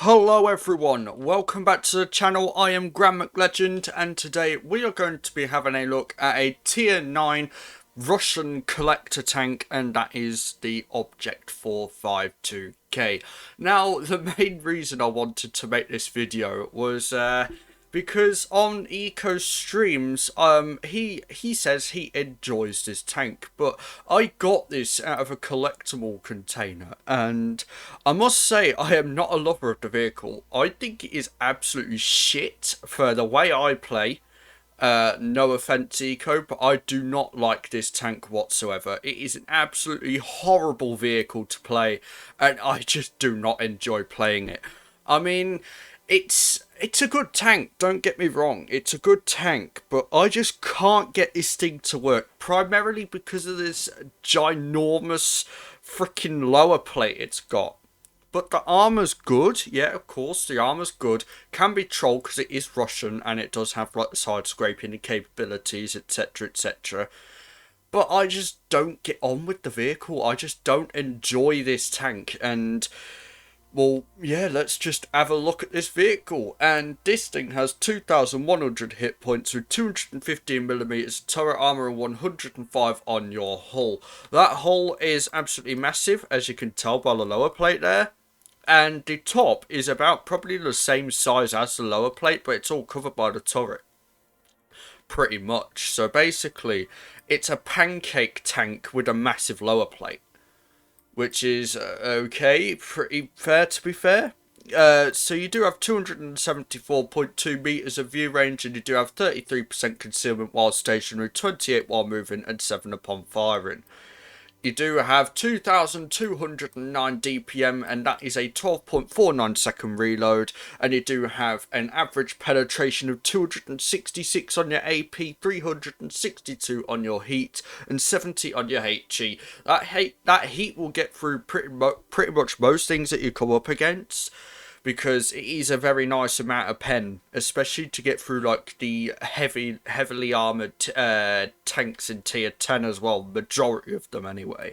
Hello everyone, welcome back to the channel. I am GrandMcLegend and today we are going to be having a look at a tier 9 Russian collector tank, and that is the Object 452K. Now the main reason I wanted to make this video was because on Eco's streams, he says he enjoys this tank, but I got this out of a collectible container, and I must say I am not a lover of the vehicle. I think it is absolutely shit for the way I play. No offense, Eco, but I do not like this tank whatsoever. It is an absolutely horrible vehicle to play, and I just do not enjoy playing it. I mean, it's a good tank, don't get me wrong, it's a good tank, but I just can't get this thing to work, primarily because of this ginormous freaking lower plate it's got. But the armor's good, yeah, of course, the armor's good, can be trolled because it is Russian and it does have like side scraping capabilities, etc, etc. But I just don't get on with the vehicle, I just don't enjoy this tank, and well, yeah, let's just have a look at this vehicle. And this thing has 2,100 hit points with 215mm turret armor and 105 on your hull. That hull is absolutely massive, as you can tell by the lower plate there. And the top is about probably the same size as the lower plate, but it's all covered by the turret. Pretty much. So basically, it's a pancake tank with a massive lower plate, which is okay, pretty fair to be fair. So you do have 274.2 meters of view range, and you do have 33% concealment while stationary, 28 while moving, and 7 upon firing. You do have 2,209 DPM, and that is a 12.49 second reload, and you do have an average penetration of 266 on your AP, 362 on your heat, and 70 on your HE. That heat will get through pretty much most things that you come up against, because it is a very nice amount of pen, especially to get through like the heavily armoured tanks in tier 10 as well, majority of them anyway.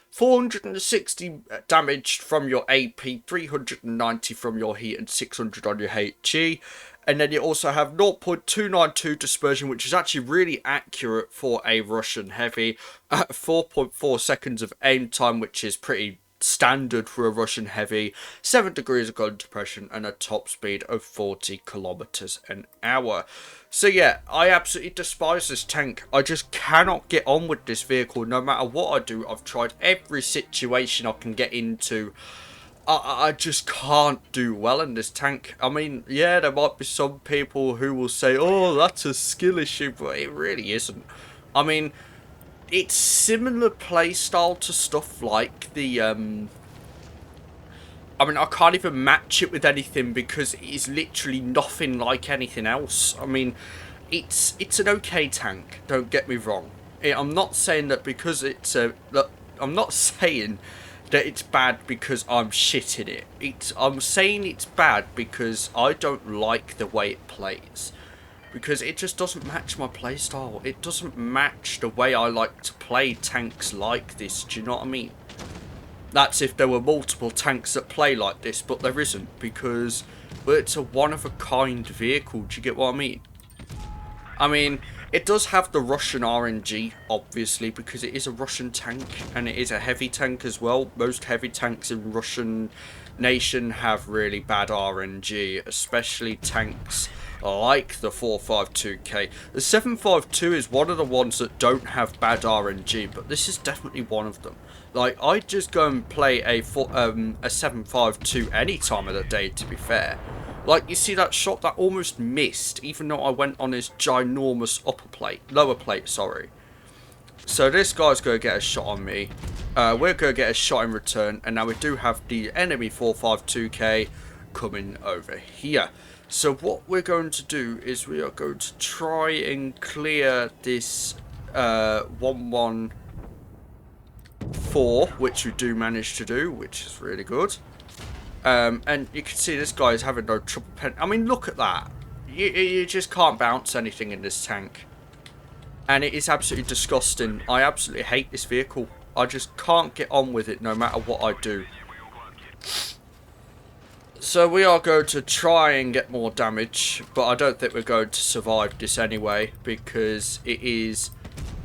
460 damage from your AP, 390 from your heat, and 600 on your HE. And then you also have 0.292 dispersion, which is actually really accurate for a Russian heavy, 4.4 seconds of aim time, which is pretty standard for a Russian heavy, 7 degrees of gun depression, and a top speed of 40 kilometers an hour. So yeah, I absolutely despise this tank. I just cannot get on with this vehicle no matter what I do. I've tried every situation I can get into. I just can't do well in this tank. I mean, yeah, there might be some people who will say, oh, that's a skill issue, but it really isn't. I mean, it's similar playstyle to stuff like the, I mean, I can't even match it with anything because it is literally nothing like anything else. I mean, it's an okay tank, don't get me wrong. I'm not saying that because it's a, look, I'm not saying that it's bad because I'm shit in it. I'm saying it's bad because I don't like the way it plays. Because it just doesn't match my playstyle. It doesn't match the way I like to play tanks like this, do you know what I mean? That's if there were multiple tanks that play like this, but there isn't, because well, it's a one-of-a-kind vehicle, do you get what I mean? I mean, it does have the Russian RNG, obviously, because it is a Russian tank, and it is a heavy tank as well. Most heavy tanks in Russian nation have really bad RNG, especially tanks like the 452K. The 752 is one of the ones that don't have bad RNG, but this is definitely one of them. Like, I'd just go and play a 752 any time of the day, to be fair. Like, you see that shot that almost missed, even though I went on his ginormous lower plate, sorry. So this guy's going to get a shot on me. We're going to get a shot in return, and now we do have the enemy 452K coming over here. So what we're going to do is we are going to try and clear this 114, which we do manage to do, which is really good. And you can see this guy is having no trouble pen. I mean, look at that. You just can't bounce anything in this tank. And it is absolutely disgusting. I absolutely hate this vehicle. I just can't get on with it no matter what I do. So we are going to try and get more damage, but I don't think we're going to survive this anyway, because it is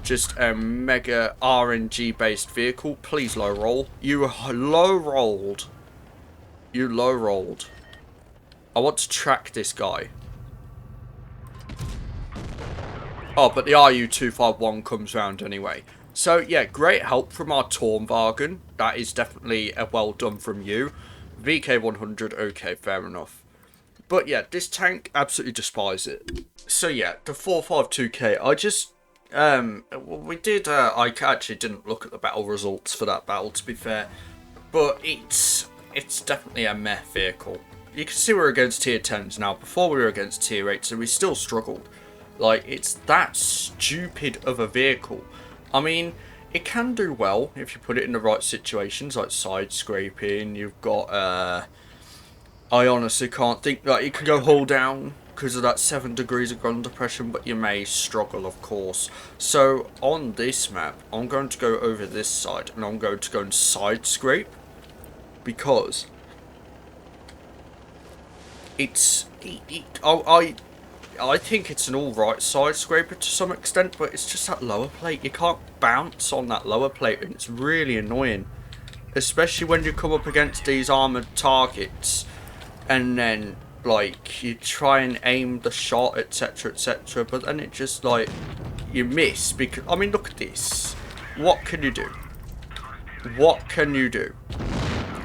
just a mega RNG based vehicle. Please low roll. You low rolled. You low rolled. I want to track this guy. Oh, but the RU-251 comes round anyway. So yeah, great help from our Tornwagen. That is definitely a well done from you. VK100, okay, fair enough. But yeah, this tank, absolutely despise it. So yeah, the 452K, I just, we did, I actually didn't look at the battle results for that battle, to be fair. But it's definitely a meh vehicle. You can see we're against tier 10s now. Before we were against tier 8s, so we still struggled. Like, it's that stupid of a vehicle. I mean, it can do well if you put it in the right situations, like side scraping. You've got, I honestly can't think, like, you can go hull down because of that 7 degrees of ground depression, but you may struggle, of course. So, on this map, I'm going to go over this side, and I'm going to go and side scrape, because I think it's an alright side scraper to some extent, but it's just that lower plate. You can't bounce on that lower plate, and it's really annoying. Especially when you come up against these armoured targets, and then, like, you try and aim the shot, etc, etc, but then it just, like, you miss, because, I mean, look at this. What can you do? What can you do?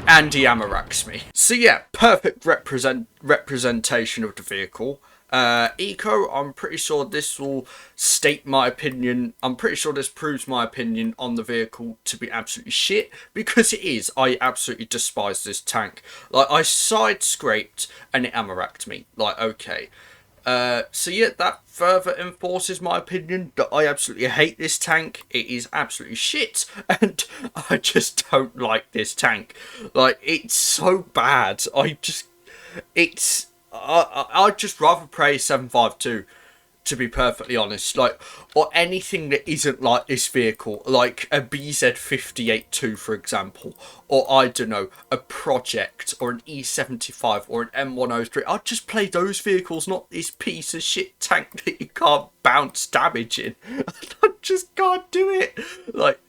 And he amaraks me. So yeah, perfect representation of the vehicle. Eco, I'm pretty sure this will state my opinion. I'm pretty sure this proves my opinion on the vehicle to be absolutely shit, because it is. I absolutely despise this tank. Like, I side scraped and it amaraked me. Like, okay. So yeah, that further enforces my opinion that I absolutely hate this tank. It is absolutely shit, and I just don't like this tank. Like, it's so bad. I'd just rather play 752, to be perfectly honest, like, or anything that isn't like this vehicle, like a BZ58-2, for example, or I don't know, a Project, or an E75, or an M103. I'd just play those vehicles, not this piece of shit tank that you can't bounce damage in. I just can't do it. Like,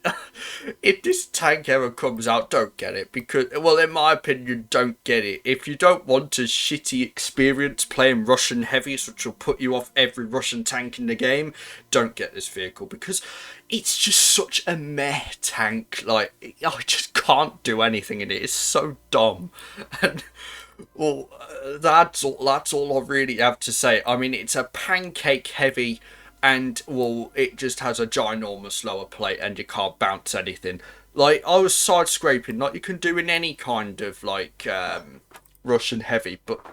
if this tank ever comes out, don't get it, because, well, in my opinion, don't get it. If you don't want a shitty experience playing Russian heavies, which will put you off every Russian tank in the game, don't get this vehicle, because it's just such a meh tank. Like, I just can't do anything in it. It's so dumb. And, well, that's all I really have to say. I mean, it's a pancake heavy, and, well, it just has a ginormous lower plate, and you can't bounce anything. Like, I was side scraping, like you can do in any kind of, like, Russian heavy, but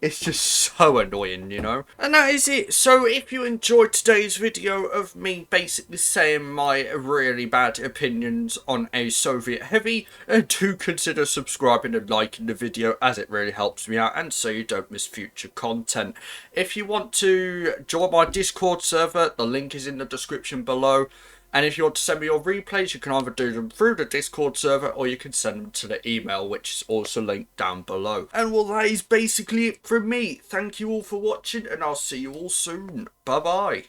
it's just so annoying, you know? And that is it. So if you enjoyed today's video of me basically saying my really bad opinions on a Soviet heavy, do consider subscribing and liking the video, as it really helps me out, and so you don't miss future content. If you want to join my Discord server, the link is in the description below. And if you want to send me your replays, you can either do them through the Discord server, or you can send them to the email, which is also linked down below. And well, that is basically it from me. Thank you all for watching, and I'll see you all soon. Bye bye.